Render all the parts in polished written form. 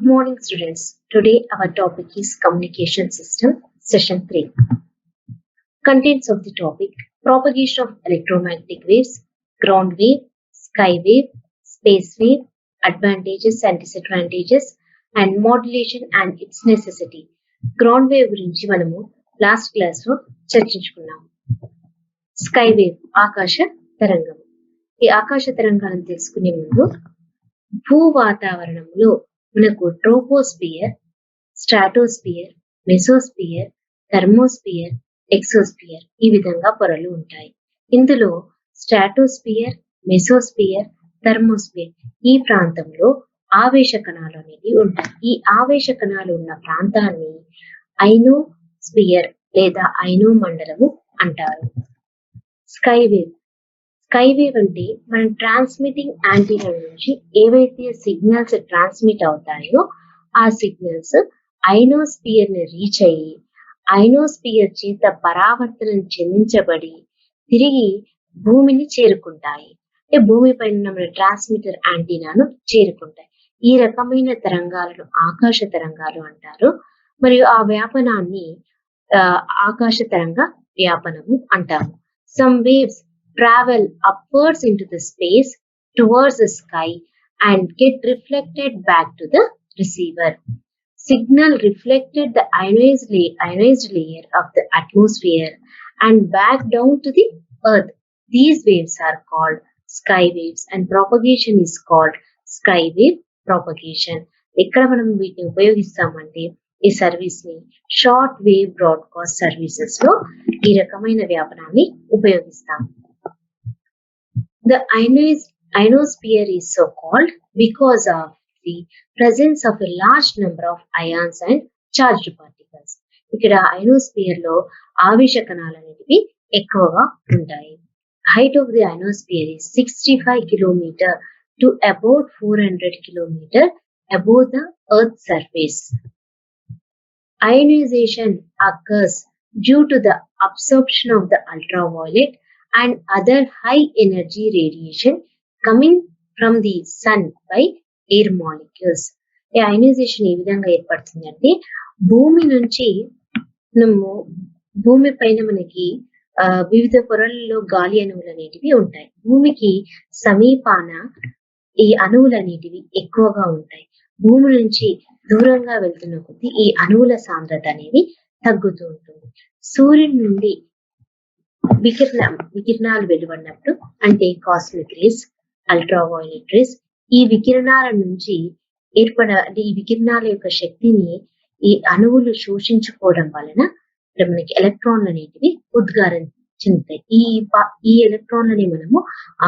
Good morning, students. Today our topic is Communication System, Session 3. Contents of the topic: propagation of electromagnetic waves, ground wave, sky wave, space wave, advantages and disadvantages, and modulation and its necessity. Ground wave గురించి మనము last class లో చర్చించుకున్నాము. Sky wave ఆకాశ తరంగం. ఈ ఆకాశ తరంగాలను తెలుసుకునే ముందు భూ వాతావరణంలో మనకు troposphere, stratosphere, mesosphere, thermosphere, exosphere ఈ విధంగా పొరలు ఉంటాయి. ఇందులో స్ట్రాటోస్పియర్, మెసోస్పియర్, థర్మోస్పియర్ ఈ ప్రాంతంలో ఆవేశ కణాలు అనేవి ఉంటాయి. ఈ ఆవేశ కణాలు ఉన్న ప్రాంతాన్ని ఐనోస్పియర్ లేదా ఐనో మండలము అంటారు. Sky wave. స్కై వేవ్ అంటే మనం ట్రాన్స్మిటింగ్ యాంటీనా నుంచి ఏవైతే సిగ్నల్స్ ట్రాన్స్మిట్ అవుతాయో ఆ సిగ్నల్స్ ఐనోస్పియర్ ని రీచ్ అయ్యి ఐనోస్పియర్ చేత పరావర్తనం చెందించబడి తిరిగి భూమిని చేరుకుంటాయి. భూమి పైన మన ట్రాన్స్మిటర్ యాంటీనాను చేరుకుంటాయి. ఈ రకమైన తరంగాలను ఆకాశ తరంగాలు అంటారు. మరియు ఆ వ్యాపనాన్ని ఆకాశ తరంగ వ్యాపనము అంటాము. Some waves travel upwards into the space towards the sky and get reflected back to the receiver. Signal reflected the ionized layer of the atmosphere and back down to the earth. These waves are called sky waves and propagation is called sky wave propagation. ఇక్కడ మనం వీటిని ఉపయోగిస్తామంటే ఈ service ని short wave broadcast services లో ఈ రకమైన వ్యాపనాన్ని ఉపయోగిస్తాం. The ionosphere is so called because of the presence of a large number of ions and charged particles. ఇక్కడ ionosphere లో ఆవేశ కణాలు అనేవి ఎక్కువగా ఉంటాయి. Height of the ionosphere is 65 km to about 400 km above the Earth's surface. Ionization occurs due to the absorption of the ultraviolet and other high energy radiation coming from the sun by air molecules. ఈ ionisation ఏ విధంగా ఏర్పడుతుందంటే భూమి నుంచి మనము భూమి పైన మనకి వివిధ పొరలలో గాలి అణువులు అనేటివి ఉంటాయి. భూమికి సమీపాన ఈ అణువులు అనేటివి ఎక్కువగా ఉంటాయి. భూమి నుంచి దూరంగా వెళ్తున్న కొద్దీ ఈ అణువుల సాంద్రత అనేది తగ్గుతూ ఉంటుంది. సూర్యుడి నుండి వికిరణాలు వెలువడినప్పుడు అంటే కాస్మిక్ రేస్, అల్ట్రావైలెట్ రేస్ ఈ వికిరణాల నుంచి అంటే ఈ వికిరణాల యొక్క శక్తిని ఈ అణువులు శోషించుకోవడం వలన మనకి ఎలక్ట్రాన్లు అనేటివి ఉద్గారం చెందుతాయి. ఈ ఎలక్ట్రాన్లని మనము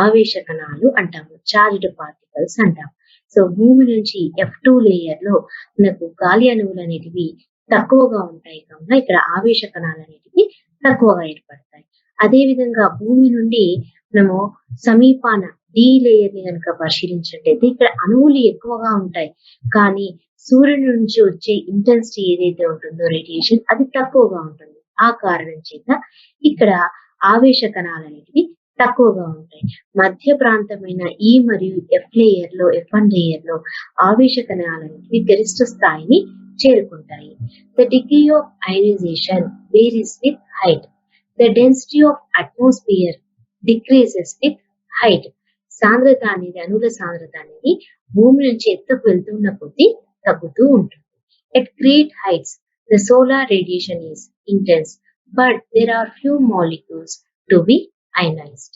ఆవేశ కణాలు అంటాము, చార్జ్డ్ పార్టికల్స్ అంటాము. సో భూమి నుంచి F2 లేయర్ లో మనకు గాలి అణువులు అనేటివి తక్కువగా ఉంటాయి కావున ఇక్కడ ఆవేశ కణాలు అనేటివి తక్కువగా ఏర్పడతాయి. అదే విధంగా భూమి నుండి మనము సమీపాన D లేయర్ ని కనుక పరిశీలించినట్లయితే ఇక్కడ అణువులు ఎక్కువగా ఉంటాయి. కానీ సూర్యుడి నుంచి వచ్చే ఇంటెన్సిటీ ఏదైతే ఉంటుందో రేడియేషన్ అది తక్కువగా ఉంటుంది. ఆ కారణం చేత ఇక్కడ ఆవేశ కణాలు అనేటివి తక్కువగా ఉంటాయి. మధ్య ప్రాంతమైన E మరియు F1 లేయర్ లో ఆవేశ కణాలు అనేటివి గరిష్ట స్థాయిని చేరుకుంటాయి. The degree of ionization varies with height. The density of atmosphere decreases with height. సాంద్రత అనేది అణువుల సాంద్రత అనేది భూమి నుంచి ఎత్తుకు వెళ్తున్న కొద్దీ తగ్గుతూ ఉంటుంది. At great heights, the solar radiation is intense, but there are few molecules to be ionized.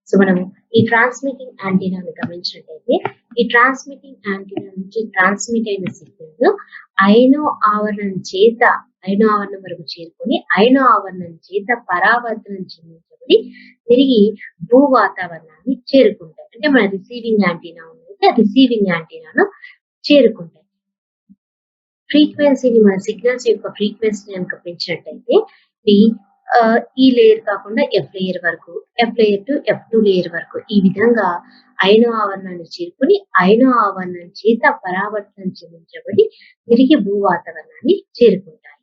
So మనం ఈ ట్రాన్స్మిటింగ్ యాంటీనాను గమనించినట్లయితే ఈ ట్రాన్స్మిటింగ్ యాంటీనా నుంచి ట్రాన్స్మిట్ అయిన సిగ్నల్ ఐనో ఆవరణం వరకు చేరుకొని ఐనో ఆవరణం చేత పరావర్తనం చెందించబడి తిరిగి భూ వాతావరణాన్ని చేరుకుంటాయి. అంటే మన రిసీవింగ్ యాంటీనా ఉన్నది రిసీవింగ్ యాంటీనాను చేరుకుంటాయి. ఫ్రీక్వెన్సీని మన సిగ్నల్స్ యొక్క ఫ్రీక్వెన్సీని కనుక పెంచినట్టయితే ఈ లేయర్ కాకుండా F లేయర్ వరకు, F layer to F2 layer వరకు ఈ విధంగా ఐనో ఆవరణాన్ని చేరుకుని ఐనో ఆవరణం చేత పరావర్తనం చెందించబడి తిరిగి భూ వాతావరణాన్ని చేరుకుంటాయి.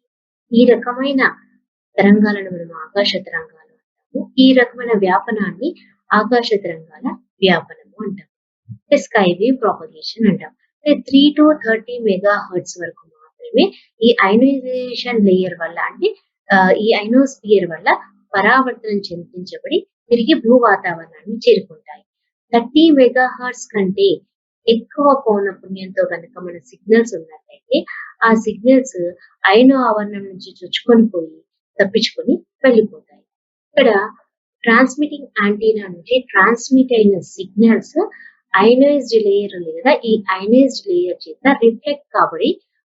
ఈ రకమైన తరంగాలను మనం ఆకాశ తరంగాలు అంటాము. ఈ రకమైన వ్యాపనాన్ని ఆకాశ తరంగాల వ్యాపనము అంటాము. స్కై వేవ్ ప్రాపగేషన్ అంటాం. 3 to 30 మెగాహెర్ట్జ్ వరకు మాత్రమే ఈ అయనైజేషన్ లేయర్ వల్ల అంటే ఈ అయనోస్ఫియర్ వల్ల పరావర్తనం చెందించబడి తిరిగి భూ వాతావరణాన్ని చేరుకుంటాయి. 30 మెగాహెర్ట్జ్ కంటే ఎక్కువ పౌనఃపున్యంతో కనుక మన సిగ్నల్స్ ఉన్నట్లయితే ఆ సిగ్నల్స్ అయను ఆవరణం నుంచి చొచ్చుకొని పోయి తప్పించుకొని వెళ్ళిపోతాయి. ఇక్కడ ట్రాన్స్మిటింగ్ యాంటీనా నుంచి ట్రాన్స్మిట్ అయిన సిగ్నల్స్ అయనైజ్డ్ లేయర్ లేదా ఈ అయనైజ్డ్ లేయర్ చేత రిఫ్లెక్ట్ కాబడి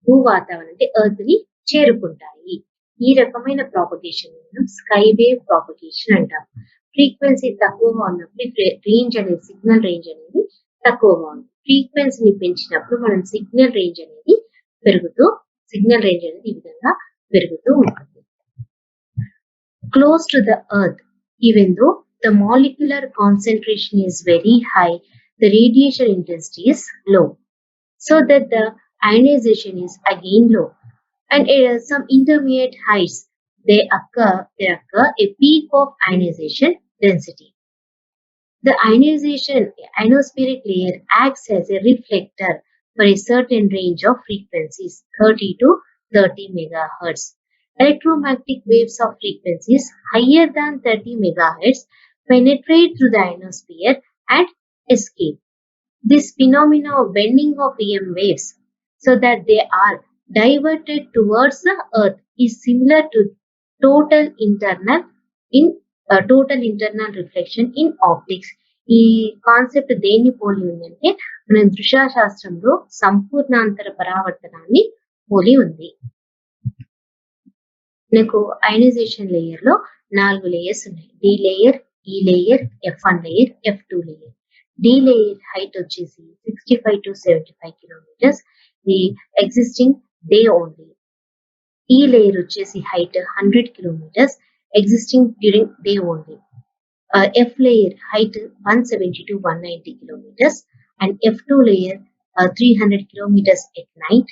భూ వాతావరణం అంటే ఎర్త్ ని చేరుకుంటాయి. ఈ రకమైన ప్రాపగేషన్ స్కై వేవ్ ప్రాపగేషన్ అంటాం. ఫ్రీక్వెన్సీ తక్కువగా ఉన్నప్పుడు రేంజ్ అనేది సిగ్నల్ రేంజ్ అనేది తక్కువగా ఉంది. ఫ్రీక్వెన్సీని పెంచినప్పుడు మనం సిగ్నల్ రేంజ్ అనేది ఈ విధంగా పెరుగుతూ ఉంటుంది. Close to the earth, even though the molecular concentration is very high, the radiation intensity is low, so that the ionization is again low. And at some intermediate heights, there occur a peak of ionization density. The ionospheric layer acts as a reflector for a certain range of frequencies, 30 to 30 megahertz. Electromagnetic waves of frequencies higher than 30 megahertz penetrate through the ionosphere and escape. This phenomena of bending of EM waves so that they are diverted towards the earth is similar to total internal reflection in optics. ఈ concept దేన్ని పోలి ఉందంటే మన దృశ్యశాస్త్రంలో సంపూర్ణాంతర పరావర్తనాన్ని పోలి ఉంది. మనకు ionisation layer లో 4 layers ఉన్నాయి. D layer, E layer, F1 layer, F2 layer. D layer height వచ్చేసి 65 to 75 kilometers, the existing day only. E layer వచ్చేసి height 100 kilometers, existing during day only. F layer height 170 to 190 kilometers and F2 layer 300 kilometers at night,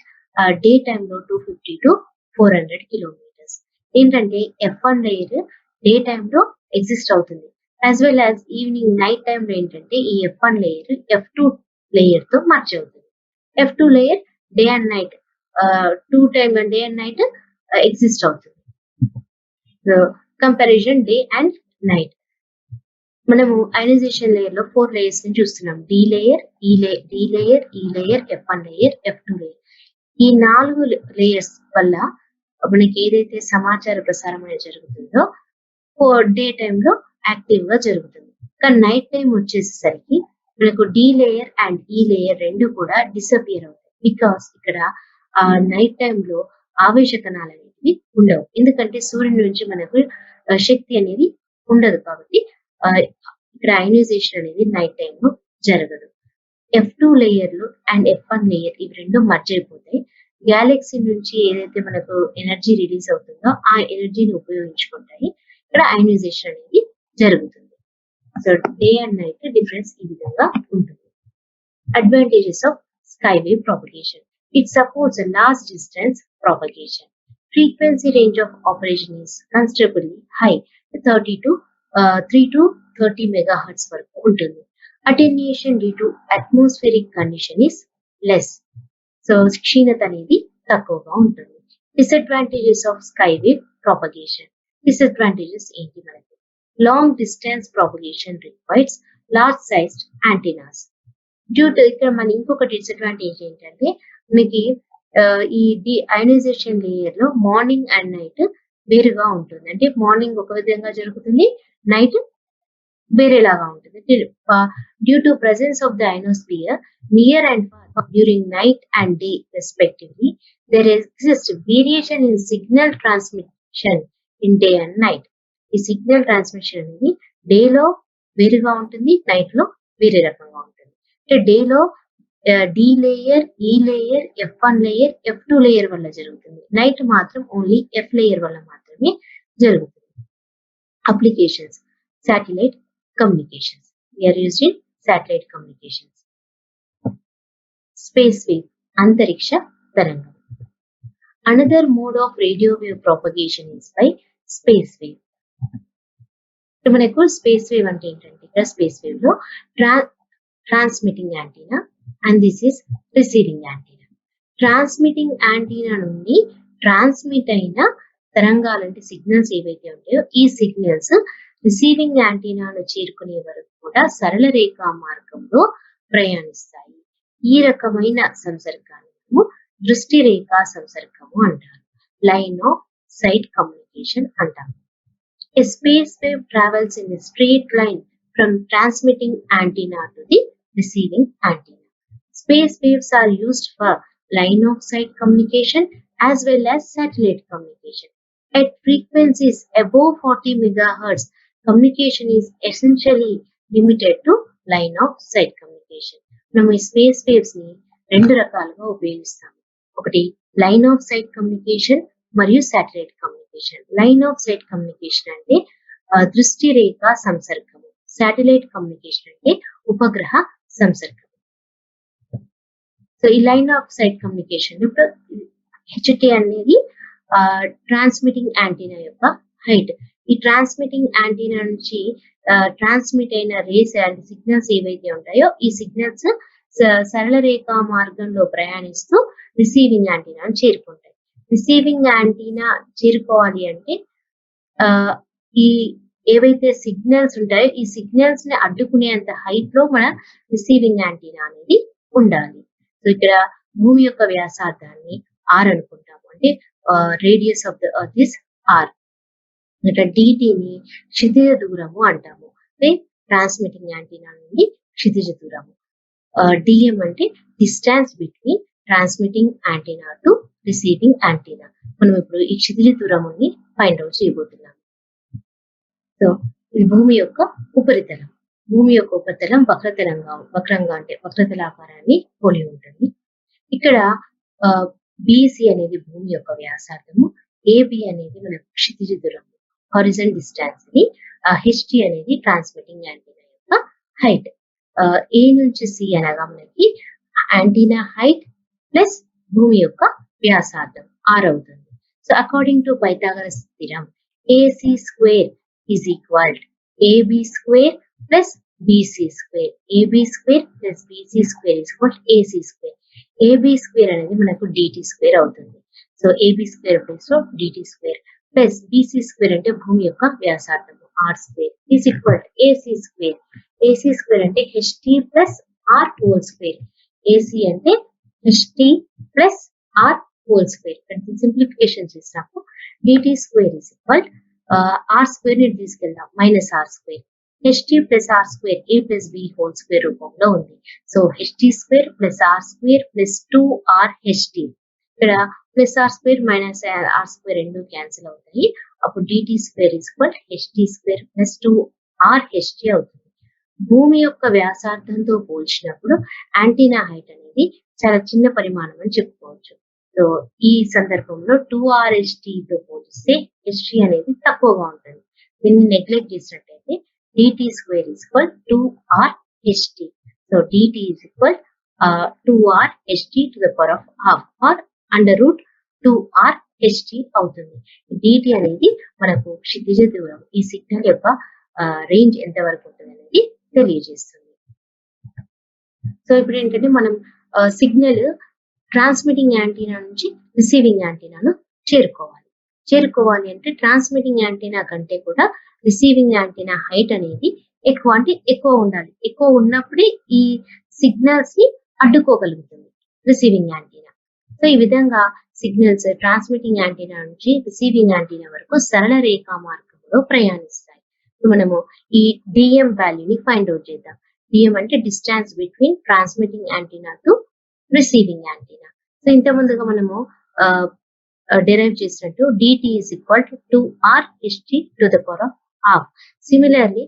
daytime లో 250 to 400 kilometers. ఏంటంటే F1 layer day time లో exist అవుతుంది, as well as evening night time లో ఏంటంటే ఈ F1 layer F2 layer తో merge అవుతుంది. F2 layer day and night day and night exist అవుతుంది. Comparison day and night. మనము అయనైజేషన్ లేయర్ లో 4 లేయర్స్ ని చూస్తున్నాం. D layer, E layer, F1 layer, F2 layer. ఈ 4 లేయర్స్ వల్ల మనకి ఏదైతే సమాచార ప్రసారం అనేది జరుగుతుందో డే టైమ్ లో యాక్టివ్ గా జరుగుతుంది. కానీ నైట్ టైం వచ్చేసరికి మనకు డి లేయర్ అండ్ ఈ లేయర్ రెండు కూడా డిసపియర్ అవుతాయి. బికాస్ ఇక్కడ నైట్ టైమ్ లో ఆవేశ కణాలు అనేవి ఉండవు, ఎందుకంటే సూర్యుని నుంచి మనకు శక్తి అనేది ఉండదు. కాబట్టి ఇక్కడ అయనైజేషన్ అనేది నైట్ టైమ్ లో జరగదు. F2 లేయర్ లో అండ్ F1 లేయర్ ఇవి రెండు మర్జ్ అయిపోతాయి. గ్యాలక్సీ నుంచి ఏదైతే మనకు ఎనర్జీ రిలీజ్ అవుతుందో ఆ ఎనర్జీని ఉపయోగించుకుంటాయి. ఇక్కడ అయనైజేషన్ అనేది జరుగుతుంది. So day and night difference ఈ విధంగా ఉంటుంది. Advantages of sky wave propagation. It supports a large distance propagation. Frequency range of operation is considerably high, 3 to 30 megahertz వరకు ఉంటుంది. Attenuation due to atmospheric condition is less. So క్షీణత అనేది తక్కువగా ఉంటుంది. Disadvantages of sky wave propagation. Disadvantages ఏంటి మనకి? Long distance propagation requires large sized antennas. ఇక్కడ మన ఇంకొక డిసడ్వాంటేజ్ ఏంటంటే మనకి ఈ అయనైజేషన్ లేయర్ లో మార్నింగ్ అండ్ నైట్ వేరుగా ఉంటుంది. అంటే మార్నింగ్ ఒక విధంగా జరుగుతుంది, నైట్ వేరేలాగా ఉంటుంది. Due to presence of the ionosphere near and far during night and day respectively, there exist variation in signal transmission in day and night. ఈ సిగ్నల్ ట్రాన్స్మిషన్ అనేది డే లో వేరుగా ఉంటుంది, నైట్ లో వేరే రకంగా ఉంటుంది. అంటే డే లో D layer, E layer, F1 layer, F2 layer వల్ల జరుగుతుంది. నైట్ మాత్రం ఓన్లీ F లేయర్ వల్ల మాత్రమే జరుగుతుంది. Applications: satellite communications. We are used in satellite communications. Space wave, అంతరిక్ష తరంగం. Another mode of radio wave propagation is by space wave. మనకు space wave అంటే ఏంటంటే ఇక్కడ స్పేస్ వేవ్ లో transmitting antenna and this is receiving antenna. Transmitting antenna నుండి transmit అయిన తరంగాలు అంటే సిగ్నల్స్ ఏవైతే ఉంటాయో ఈ సిగ్నల్స్ రిసీవింగ్ యాంటీనాను చేరుకునే వరకు కూడా సరళ రేఖా మార్గంలో ప్రయాణిస్తాయి. ఈ రకమైన సంసర్గాలను దృష్టి రేఖా సంసర్గము అంటారు. లైన్ ఆఫ్ సైట్ కమ్యూనికేషన్ అంటారు. A space wave travels in a straight line from transmitting antenna to the receiving antenna. Space waves are used for line of sight communication as well as satellite communication. At frequencies above 40 MHz, communication is essentially limited to line of sight communication. మనం ఈ space waves ని రెండు రకాలుగా ఉపయోగిస్తాము. ఒకటి line of sight communication మరియు satellite communication. Line of sight communication అంటే దృష్టి రేఖ సంసర్గము. శాటిలైట్ కమ్యూనికేషన్ అంటే ఉపగ్రహ సంసర్గము. సో ఈ లైన్ ఆఫ్ సైట్ కమ్యూనికేషన్ ఇప్పుడు హెచ్టి అనేది ట్రాన్స్మిటింగ్ యాంటీనా యొక్క హైట్. ఈ ట్రాన్స్మిటింగ్ యాంటీనా నుంచి ట్రాన్స్మిట్ అయిన రేస్ అండ్ సిగ్నల్స్ ఏవైతే ఉంటాయో ఈ సిగ్నల్స్ సరళ రేఖా మార్గంలో ప్రయాణిస్తూ రిసీవింగ్ యాంటీనాను చేరుకుంటాయి. రిసీవింగ్ యాంటీనా చేరుకోవాలి అంటే ఈ ఏవైతే సిగ్నల్స్ ఉంటాయో ఈ సిగ్నల్స్ ని అడ్డుకునేంత హైట్ లో మన రిసీవింగ్ యాంటీనా అనేది ఉండాలి. సో ఇక్కడ భూమి యొక్క వ్యాసార్థాన్ని ఆర్ అనుకుంటాము. అంటే radius of the earth is R. ఇక్కడ డిటిని క్షితిజ దూరము అంటాము. అంటే ట్రాన్స్మిటింగ్ యాంటీనా నుండి క్షితిజ దూరము. డిఎం అంటే distance between transmitting antenna to receiving antenna. మనం ఇప్పుడు ఈ క్షితిజ దూరముని ఫైండ్ అవుట్ చేయబోతున్నాం. సో ఇది భూమి యొక్క ఉపరితలం. భూమి యొక్క ఉపరితలం వక్రంగా అంటే వక్రతలాకారాన్ని పోలి ఉంటుంది. ఇక్కడ బిసి అనేది భూమి యొక్క వ్యాసార్థము, ఏబి అనేది మన క్షితిజ దూరము హారిజన్ డిస్టెన్స్ ని, హెచ్టి అనేది ట్రాన్స్మిటింగ్ యాంటీనా యొక్క హైట్. ఏ నుంచి సి అనగా మనకి యాంటీనా హైట్ ప్లస్ భూమి యొక్క వ్యాసార్థం ఆర్ అవుతుంది. So according to Pythagoras theorem AC square is equal AB square plus BC square. AB square plus BC square is equal AC square. AB square అనేది మనకు DT square అవుతుంది. So AB square plus DT square plus BC square అంటే భూమి యొక్క వ్యాసార్థము R square is equal AC square. AC square అంటే HT plus R whole square. AC అంటే HT plus R whole square. Simplification చేసినప్పుడు DT square is equal R square ని తీసుకెళ్దాం minus R square. HT plus R square A plus B whole square రూపంలో ఉంది. So HT square plus R square plus 2r HT. ఇక్కడ plus R square minus R square రెండు cancel అవుతాయి. అప్పుడు DT square is equal HT square plus 2r HT అవుతుంది. భూమి యొక్క వ్యాసార్థంతో పోల్చినప్పుడు యాంటీనా హైట్ అనేది చాలా చిన్న పరిమాణం అని చెప్పుకోవచ్చు. సో ఈ సందర్భంలో 2rHT తో పోలిస్తే హెచ్టి అనేది తక్కువగా ఉంటుంది. దీన్ని నెగ్లెక్ట్ చేసినట్టయితే DT square is equal 2rHT. So DT is equal 2rHT to the power of half or under root 2rHT అవుతుంది. డిటి అనేది మనకు క్షితిజ దూరం, ఈ సిగ్నల్ యొక్క రేంజ్ ఎంత వరకు ఉంటుంది అనేది తెలియజేస్తుంది. సో ఇప్పుడు ఏంటంటే మనం సిగ్నల్ ట్రాన్స్మిటింగ్ యాంటీనా నుంచి రిసీవింగ్ యాంటీనాను చేరుకోవాలి అంటే ట్రాన్స్మిటింగ్ యాంటీనా కంటే కూడా రిసీవింగ్ యాంటీనా హైట్ అనేది ఎక్కువ, అంటే ఎక్కువ ఉండాలి. ఎక్కువ ఉన్నప్పుడే ఈ సిగ్నల్స్ ని అడ్డుకోగలుగుతుంది రిసీవింగ్ యాంటీనా. సో ఈ విధంగా సిగ్నల్స్ ట్రాన్స్మిటింగ్ యాంటీనా నుంచి రిసీవింగ్ యాంటీనా వరకు సరళ రేఖా మార్గంలో ప్రయాణిస్తాయి. మనము ఈ డిఎం వాల్యూని ఫైండ్ అవుట్ చేద్దాం. డిఎం అంటే distance between transmitting antenna to receiving antenna. So ఇంత ముందుగా మనము డెరైవ్ చేసినట్టు DT is equal to 2rHT to the power of half. Similarly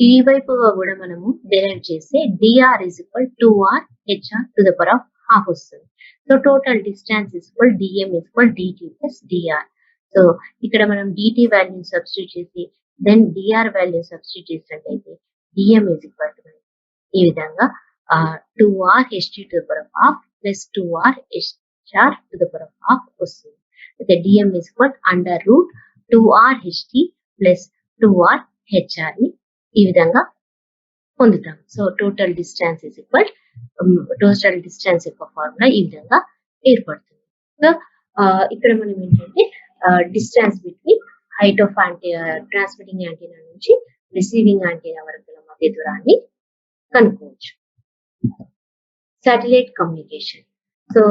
ఈ వైపుగా కూడా మనము డెరైవ్ చేస్తే DR is equal 2rHR to the power of half వస్తుంది. So total distance is equal DM is equal DT plus DR. So ఇక్కడ మనం DT వాల్యూని substitute చేసి దెన్ డిఆర్ వాల్యూ సబ్స్టిట్యూట్ చేసినట్టయితే డిఎం ఈజ్ ఈక్వల్ టు ఈ విధంగా 2rHT to the power of half plus 2rHR to the power of half వస్తుంది. అయితే DM is equal under root 2rHT plus 2rHR ని ఈ విధంగా పొందుతాం. So total distance is equal total distance యొక్క formula ఈ విధంగా ఏర్పడుతుంది. సో ఇక్కడ మనం ఏంటంటే distance between height of transmitting antenna నుంచి రిసీవింగ్ యాంటీనా వరకు మధ్య దూరాన్ని కనుక్కోవచ్చు. Satellite communication. సో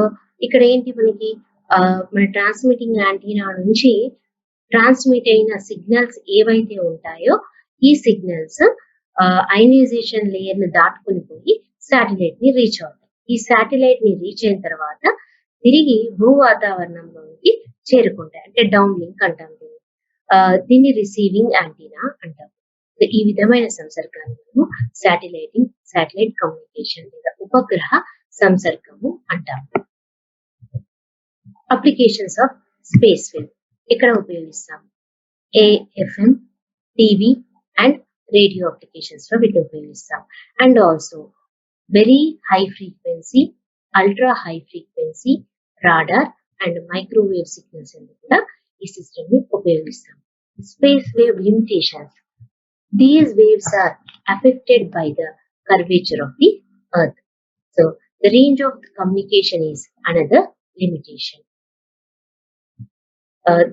ఇక్కడ ఏంటి మనకి మన ట్రాన్స్మిటింగ్ యాంటీనా నుంచి ట్రాన్స్మిట్ అయిన సిగ్నల్స్ ఏవైతే ఉంటాయో ఈ సిగ్నల్స్ అయనైజేషన్ లేయర్ ని దాటుకుని పోయి శాటిలైట్ ని రీచ్ అవుతాయి. ఈ శాటిలైట్ ని రీచ్ అయిన తర్వాత తిరిగి భూ వాతావరణంలోకి చేరుకుంటాయి, అంటే డౌన్ లింక్ అంటాం దీన్ని రిసీవింగ్ యాంటీనా అంటాం. ఈ విధమైన సంసర్గాన్ని మనము శాటిలైట్ కమ్యూనికేషన్ లేదా ఉపగ్రహ సంసర్గము అంటాం. అప్లికేషన్స్ ఆఫ్ స్పేస్ వేవ్ ఇక్కడ ఉపయోగిస్తాం. AFM, TV and radio applications లో వీటిని ఉపయోగిస్తాం. And also very high frequency, ultra high frequency, radar and microwave signals అని కూడా ఈ సిస్టమ్ ని ఉపయోగిస్తాం. Space wave limitations. These waves are affected by the curvature of the earth. So the range of the communication is another limitation.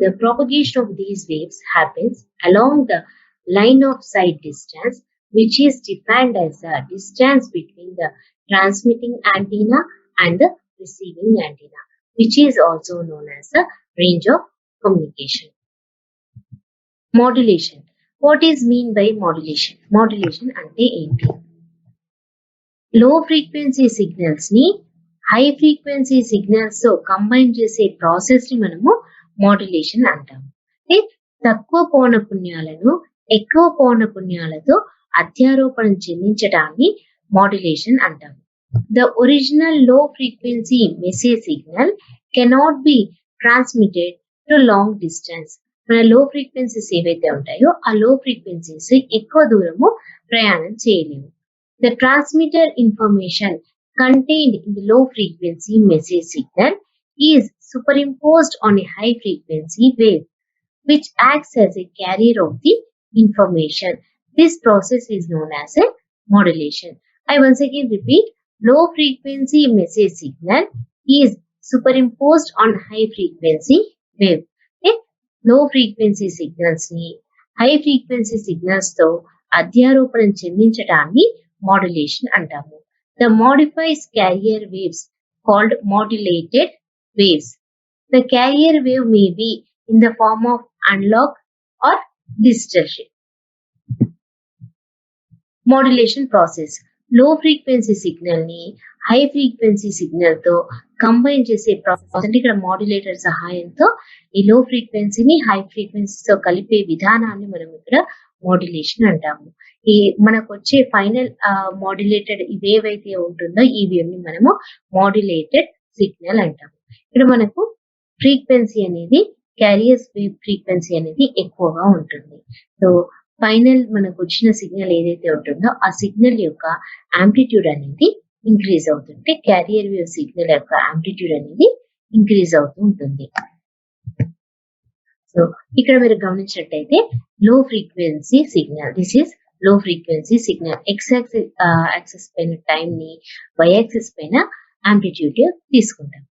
The propagation of these waves happens along the line of sight distance, which is defined as the distance between the transmitting antenna and the receiving antenna, which is also known as the range of communication. Modulation. What is mean by modulation? Modulation ante enti? Low frequency signals ni high frequency signals తో combine చేసే process ని మనము modulation అంటాం. తక్కువ పౌనపున్యాలను ఎక్కువ పౌనపున్యాలతో అధ్యారోపణం చెందించడాన్ని modulation అంటాం. The original low frequency message signal cannot be transmitted to long distance. మన లో ఫ్రీక్వెన్సీస్ ఏవైతే ఉంటాయో ఆ లో ఫ్రీక్వెన్సీస్ ఎక్కువ దూరము ప్రయాణం చేయలేము. The transmitter information contained in the low frequency message signal is superimposed on a high frequency wave, which acts as a carrier of the information. This process is known as a modulation. I once again repeat, low frequency message signal is superimposed on high frequency wave. Low frequency signals ని high frequency signals తో అధ్యారోపణం చెందించడాన్ని modulation అంటాము. The modifies carrier waves called modulated waves. The carrier wave may be in the form of analog or digital shape. Modulation process. Low frequency signal ని high frequency signal తో combine చేసే process అంటే ఇక్కడ modulator సహాయంతో ఈ లో ఫ్రీక్వెన్సీని high ఫ్రీక్వెన్సీతో కలిపే విధానాన్ని మనం ఇక్కడ మాడ్యులేషన్ అంటాము. ఈ మనకు వచ్చే ఫైనల్ మాడ్యులేటెడ్ ఇవేవైతే ఉంటుందో ఈ వేవ్ ని మనము మాడ్యులేటెడ్ సిగ్నల్ అంటాము. ఇక్కడ మనకు ఫ్రీక్వెన్సీ అనేది క్యారియర్స్ వేవ్ ఫ్రీక్వెన్సీ అనేది ఎక్కువగా ఉంటుంది. సో ఫైనల్ మనకు వచ్చిన సిగ్నల్ ఏదైతే ఉంటుందో ఆ సిగ్నల్ యొక్క యాంప్లిట్యూడ్ అనేది ఇంక్రీజ్ అవుతుంటే క్యారియర్ వేవ్ సిగ్నల్ యొక్క యాంప్లిట్యూడ్ అనేది ఇంక్రీజ్ అవుతూ ఉంటుంది. సో ఇక్కడ మీరు గమనించినట్టయితే లో frequency signal, this is low frequency signal. X axis పైన టైం ని, వై యాక్సిస్ పైన యాంప్లిట్యూడ్ తీసుకుంటాం.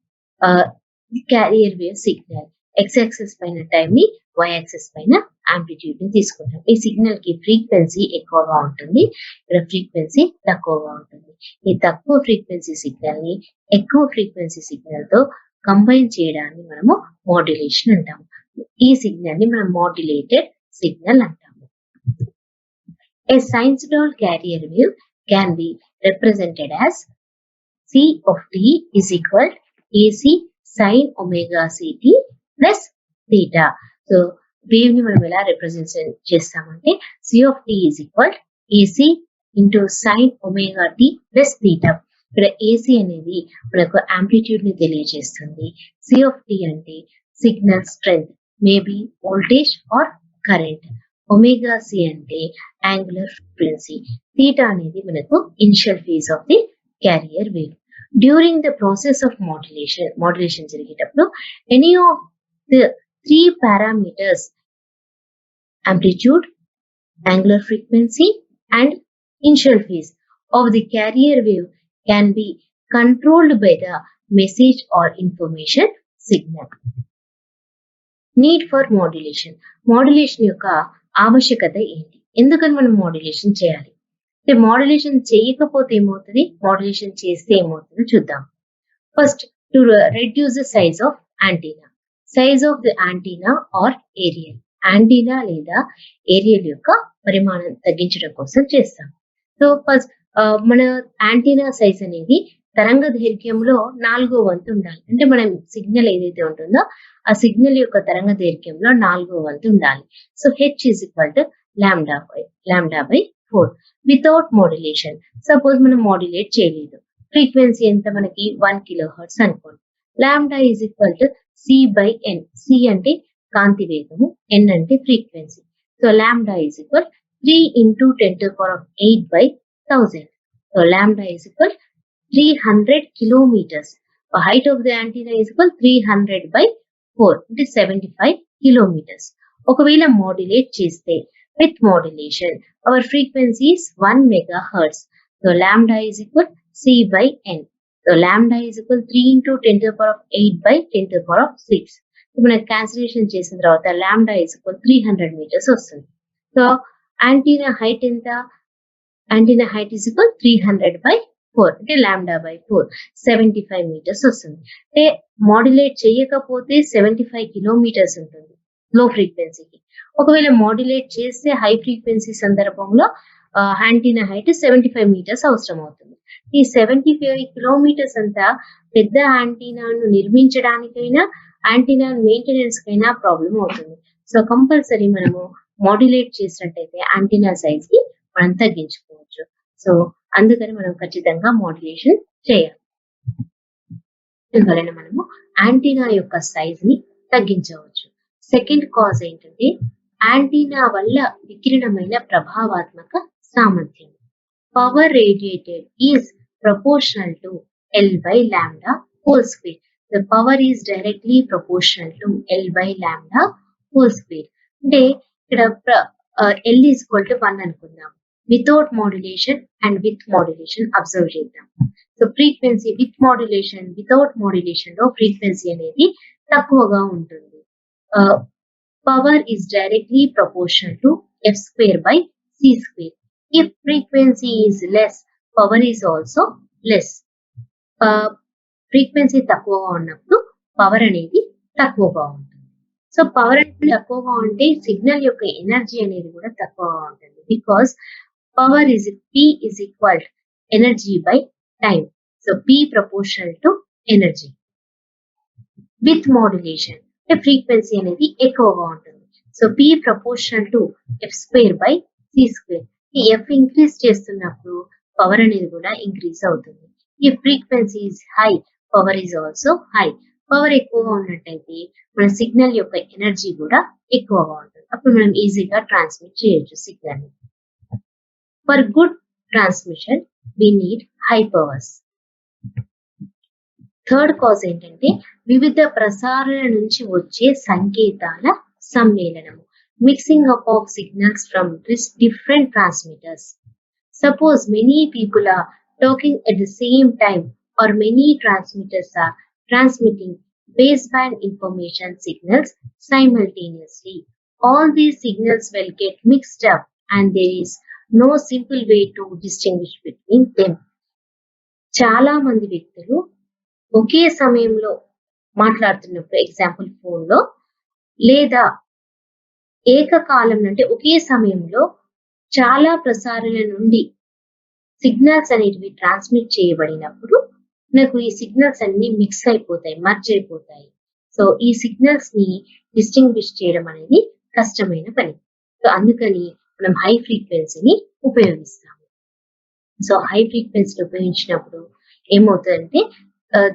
Carrier wave signal X axis పైన టైం ని, వై యాక్సిస్ పైన యాంప్లిట్యూడ్ ని తీసుకుంటాం. ఈ సిగ్నల్ కి ఫ్రీక్వెన్సీ ఎక్కువగా ఉంటుంది, ఇక్కడ ఫ్రీక్వెన్సీ తక్కువగా ఉంటుంది. ఈ తక్కువ ఫ్రీక్వెన్సీ సిగ్నల్ ని ఎక్కువ ఫ్రీక్వెన్సీ సిగ్నల్ తో కంబైన్ చేయడాన్ని మనము మాడ్యులేషన్ అంటాము. ఈ సిగ్నల్ ని మనం మాడ్యులేటెడ్ సిగ్నల్ అంటాము. A sinusoidal carrier wave can be represented as C of t is equal AC sin omega ct plus theta. So wave ని మనం ఎలా రిప్రజెంట్ చేస్తామంటే C of t is equal AC into sin omega t plus theta. ఇక్కడ AC అనేది మనకు amplitude ని తెలియజేస్తుంది. C of t అంటే signal strength, maybe voltage or current. Omega C అంటే యాంగులర్ ఫ్రీక్వెన్సీ. థీటా అనేది మనకు initial phase of the carrier wave. During the process of modulation జరిగేటప్పుడు any of the 3 parameters amplitude, angular frequency and initial phase of the carrier wave can be controlled by the message or information signal. Need for modulation. Modulation యొక్క ఆవశ్యకత ఏంటి? ఎందుకని మనం modulation చేయాలి? అంటే modulation చేయకపోతే ఏమవుతుంది? modulation చేస్తే ఏమవుతుందో చూద్దాం. First, to reduce the size of antenna. Size of the antenna or aerial. Antenna లేదా aerial యొక్క పరిమాణం తగ్గించడం కోసం చేస్తాం. సో ఫస్ట్ మన యాంటీనా సైజ్ అనేది తరంగ దైర్ఘ్యంలో 4వ వంతు ఉండాలి. అంటే మనం సిగ్నల్ ఏదైతే ఉంటుందో ఆ సిగ్నల్ యొక్క తరంగ దైర్ఘ్యంలో 4వ వంతు ఉండాలి. So h is equal to lambda by 4 without modulation. Suppose మనం మాడ్యులేట్ చేయలేదు, ఫ్రీక్వెన్సీ ఎంత మనకి 1 kHz అనుకోండి. Lambda is equal to c by n. c అంటే కాంతి వేగము, n అంటే frequency. So lambda is equal 3 into 10 to the power of 8 by 1000. So lambda is equal 300 kilometers. The height of the antenna is equal 300 by 4. It is 75 kilometers. ఒకవేళ modulate చేస్తే with modulation our frequency is 1 megahertz. So lambda is equal c by n. So lambda is equal 3 into 10 to the power of 8 by 10 to the power of 6. So మనం cancellation చేసిన తర్వాత lambda is equal 300 meters వస్తుంది. So antenna height ఎంత? Antenna height is equal 300 by 4. అంటే lambda by 4 75 meters వస్తుంది. అంటే modulate చేయకపోతే 75 kilometres ఉంటుంది లో ఫ్రీక్వెన్సీకి. ఒకవేళ మాడ్యులేట్ చేస్తే హై ఫ్రీక్వెన్సీ సందర్భంలో యాంటీనా హైట్ 75 మీటర్స్ అవసరం అవుతుంది. ఈ 75 కిలోమీటర్స్ అంతా పెద్ద యాంటీనాను నిర్మించడానికైనా యాంటీనా మెయింటెనెన్స్ కైనా ప్రాబ్లం అవుతుంది. సో కంపల్సరీ మనము మాడ్యులేట్ చేసినట్టయితే యాంటీనా సైజ్ కి మనం తగ్గించుకోవచ్చు. సో అందుకని మనం ఖచ్చితంగా మాడ్యులేషన్ చేయాలి. అందువలన మనము యాంటీనా యొక్క సైజ్ ని తగ్గించవచ్చు. సెకండ్ కాజ్ ఏంటంటే యాంటీనా వల్ల వికిరణమైన ప్రభావాత్మక సామర్థ్యం. Power radiated is proportional to L by lambda whole square. The power is directly proportional to L by lambda whole square. అంటే ఇక్కడ L is equal to 1 అనుకుందాం. Without modulation and with modulation observe చేద్దాం. So frequency with modulation without modulation లో frequency అనేది తక్కువగా ఉంటుంది. Power is directly proportional to f square by c square. If frequency is less, power is also less. Frequency తక్కువగా ఉన్నప్పుడు power అనేది తక్కువగా ఉంటుంది. సో పవర్ అనేది తక్కువగా ఉంటే సిగ్నల్ యొక్క ఎనర్జీ అనేది కూడా తక్కువగా ఉంటుంది. Because power is P is equal to energy by time. So P proportional to energy. With modulation, the frequency అనేది ఎక్కువగా ఉంటుంది. So P proportional to f square by c square. ఈ f ఇంక్రీజ్ చేస్తున్నప్పుడు power అనేది కూడా increase అవుతుంది. ఈ frequency is high, power is also high. Power ఎక్కువగా ఉన్నట్టయితే మన సిగ్నల్ యొక్క ఎనర్జీ కూడా ఎక్కువగా ఉంటుంది. అప్పుడు మనం ఈజీగా ట్రాన్స్మిట్ చేయొచ్చు signal. For good transmission, we need high powers. Third cause ఏంటంటే వివిధ ప్రసారాల నుంచి వచ్చే సంకేతాల సమ్మేళనము. Mixing up of signals from different transmitters. Suppose many people are talking at the same time or many transmitters are transmitting baseband information signals simultaneously. All these signals will get mixed up and there is no simple way to distinguish between them. చాలా మంది వ్యక్తులు ఒకే సమయంలో మాట్లాడుతున్నప్పుడు example phone లో లేదా ఏకకాలం అంటే ఒకే సమయంలో చాలా ప్రసారాల నుండి సిగ్నల్స్ అనేటివి ట్రాన్స్మిట్ చేయబడినప్పుడు నాకు ఈ సిగ్నల్స్ అన్ని మిక్స్ అయిపోతాయి, మర్జ్ అయిపోతాయి. సో ఈ సిగ్నల్స్ ని డిస్టింగ్విష్ చేయడం అనేది కష్టమైన పని. సో అందుకని మనం హై ఫ్రీక్వెన్సీని ఉపయోగిస్తాము. సో హై ఫ్రీక్వెన్సీని ఉపయోగించినప్పుడు ఏమవుతుందంటే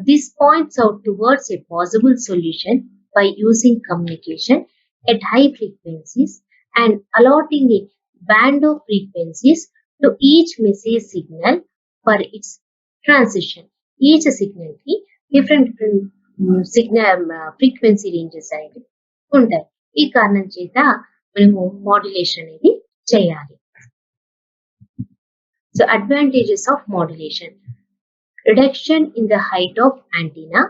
this points out towards a possible solution by using communication at high frequencies and allotting a band of frequencies to each message signal for its transition. Each signal ki different signal frequency ranges అనేది ఉంటాయి. ఈ కారణం చేత మనము modulation అనేది చేయాలి. So advantages of modulation. reduction in the height of antenna,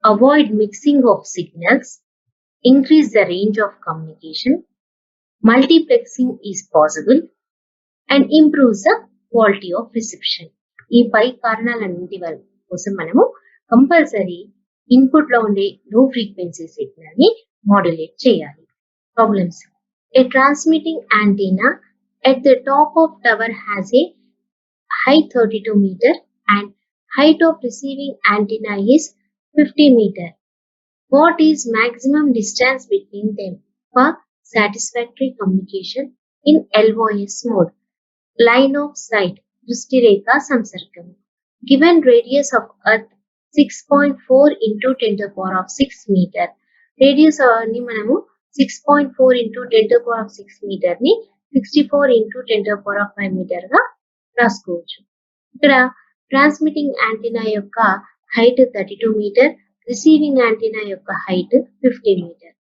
avoid mixing of signals, increase the range of communication, multiplexing is possible, and improves the quality of reception. ఈ పై కారణాలన్నింటి కోసం మనము కంపల్సరీ ఇన్పుట్ లో ఉండే లో frequency signal ని modulate చేయాలి. Problems. A transmitting antenna at the top of tower has a height 32 meter and height of receiving antenna is 50 meter. What is maximum distance between them for satisfactory communication in LOS mode? Line of sight, Dristireka Samsargam. Given radius of Earth 6.4 into 10 to the power of 6 meter. Radius ni manamu 6.4 into 10 to the power of 6 meter ni 64 into 10 to the power of 5 meter ga రాసుకోవచ్చు. ఇక్కడ transmitting antenna యొక్క height 32 metre, receiving antenna యొక్క height 50 metre.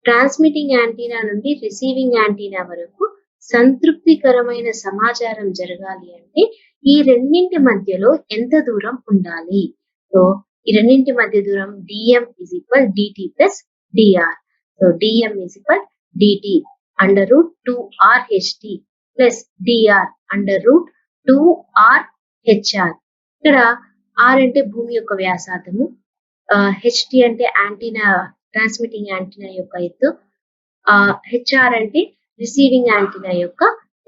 Transmitting antenna నుండి receiving antenna వరకు సంతృప్తికరమైన సమాచారం జరగాలి అంటే ఈ రెండింటి మధ్యలో ఎంత దూరం ఉండాలి? సో ఈ రెండింటి మధ్య దూరం dm is equal dt plus dr. So dm is equal dt under root 2rht plus dr under root 2rhr. ఇక్కడ r అంటే భూమి యొక్క వ్యాసార్థము, ht అంటే యాంటీనా ట్రాన్స్మిటింగ్ యాంటీనా యొక్క ఎత్తు, hr అంటే రిసీవింగ్ యాంటీనా యొక్క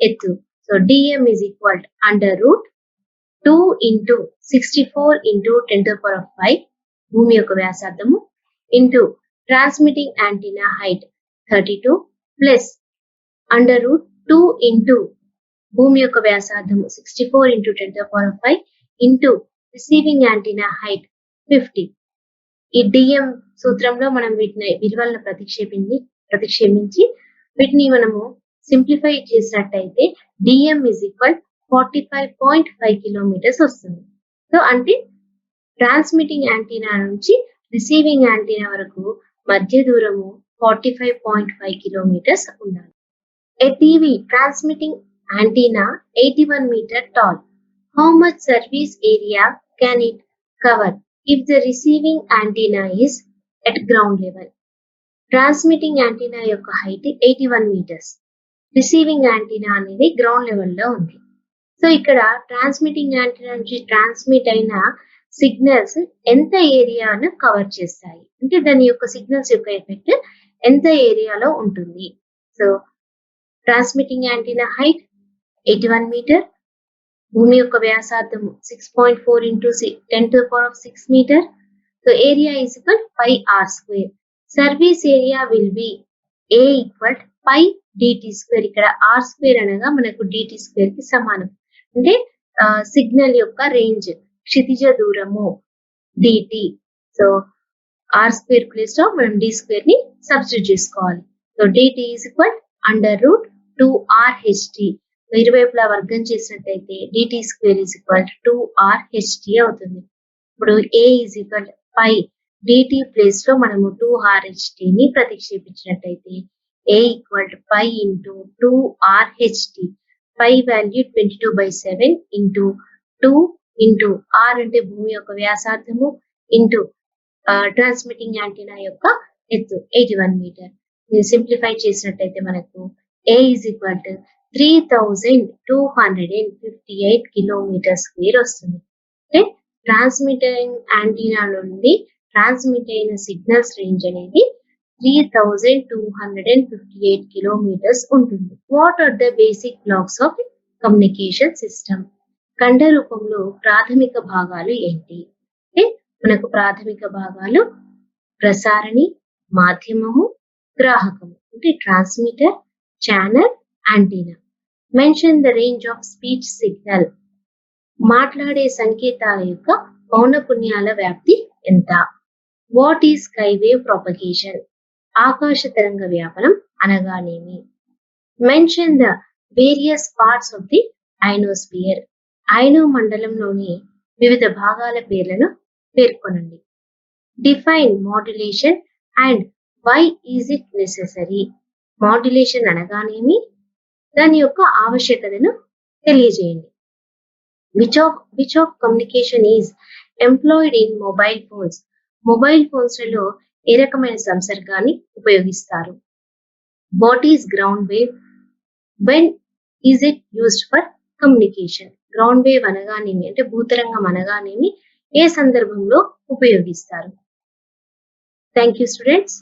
ఎత్తు. So dm is equal under root 2 into 64 into 10 to the power of 5 భూమి యొక్క వ్యాసార్థము into transmitting antenna height 32 plus under root 2 into భూమి యొక్క వ్యాసార్థము 64 into 10 to the power of 5 into receiving antenna height 50. ఈ dm సూత్రంలో మనం వీటిని విలువలను ప్రతిక్షేపించి వీటిని మనము సింప్లిఫై చేసినట్టయితే dm is equal 45.5 కిలోమీటర్స్ వస్తుంది. సో అంటే ట్రాన్స్మిటింగ్ యాంటీనా నుంచి రిసీవింగ్ యాంటీనా వరకు మధ్య దూరము 45.5 కిలోమీటర్స్ ఉండాలి. A TV transmitting antenna 81 meter tall. How much surface area can it cover if the receiving antenna is at ground level? Transmitting antenna యొక్క height 81 meters. Receiving antenna అనేది ground లెవెల్లో ఉంది. So ఇక్కడ transmitting antenna నుంచి transmit అయిన signals ఎంత ఏరియాను cover చేస్తాయి అంటే దాని యొక్క సిగ్నల్స్ యొక్క ఎఫెక్ట్ ఎంత ఏరియాలో ఉంటుంది. So transmitting antenna height 81 meter, భూమి యొక్క వ్యాసార్థం 6.4 into 10 to the power of 6 meter. So area is equal pi r square. Service area will be A equal pi dt square. ఇక్కడ r స్క్వేర్ అనగా మనకు dt స్క్వేర్ కి సమానం. అంటే signal యొక్క రేంజ్, క్షితిజ దూరము dt. So r square place లో మనం d స్క్వేర్ ని సబ్స్టిట్యూట్ చేసుకోవాలి. So dt is equal under root 2rht. ఇరువైపులా వర్గం చేసినట్టయితే dt square is equal 2rht అవుతుంది. ఇప్పుడు a is equal pi dt place లో మనము 2rht ని ప్రతిక్షేపించినట్టయితే a equal pi into 2rht. Pi value 22/7 into 2 into r అంటే భూమి యొక్క వ్యాసార్థము ఇంటూ ట్రాన్స్మిటింగ్ యాంటీనా యొక్క ఎత్తు 81 మీటర్. ఇది సింప్లిఫై చేసినట్టయితే మనకు a is equal to 3258 kilometer square వస్తుంది. అంటే ట్రాన్స్మిటింగ్ యాంటీనా నుండి ట్రాన్స్మిట్ అయిన సిగ్నల్స్ రేంజ్ అనేది 3258 kilometers ఉంటుంది. What are the basic blocks of communication system? ఖండ రూపంలో ప్రాథమిక భాగాలు ఏంటి అంటే మనకు ప్రాథమిక భాగాలు ప్రసారణి, మాధ్యమము, గ్రాహకము అంటే transmitter, channel, antenna. Mention the range of speech signal. మాట్లాడే సంకేతాల యొక్క పౌనపున్యాల వ్యాప్తి ఎంత? What is skywave propagation? ఆకాశ తరంగ వ్యాపనం అనగానేమి? Mention the various parts of the ionosphere. ఐనో మండలంలోని వివిధ భాగాల పేర్లను పేర్కొనండి. Define modulation and why is it necessary? Modulation అనగానేమి, దాని యొక్క ఆవశ్యకతను తెలియజేయండి. Which of communication is employed in mobile phones? Mobile phones లలో ఏ రకమైన సంసర్గాన్ని ఉపయోగిస్తారు? What is ground wave? When is it used for communication? Ground wave అనగానేమి అంటే భూతరంగం అనగానేమి ఏ సందర్భంలో ఉపయోగిస్తారు? Thank you students.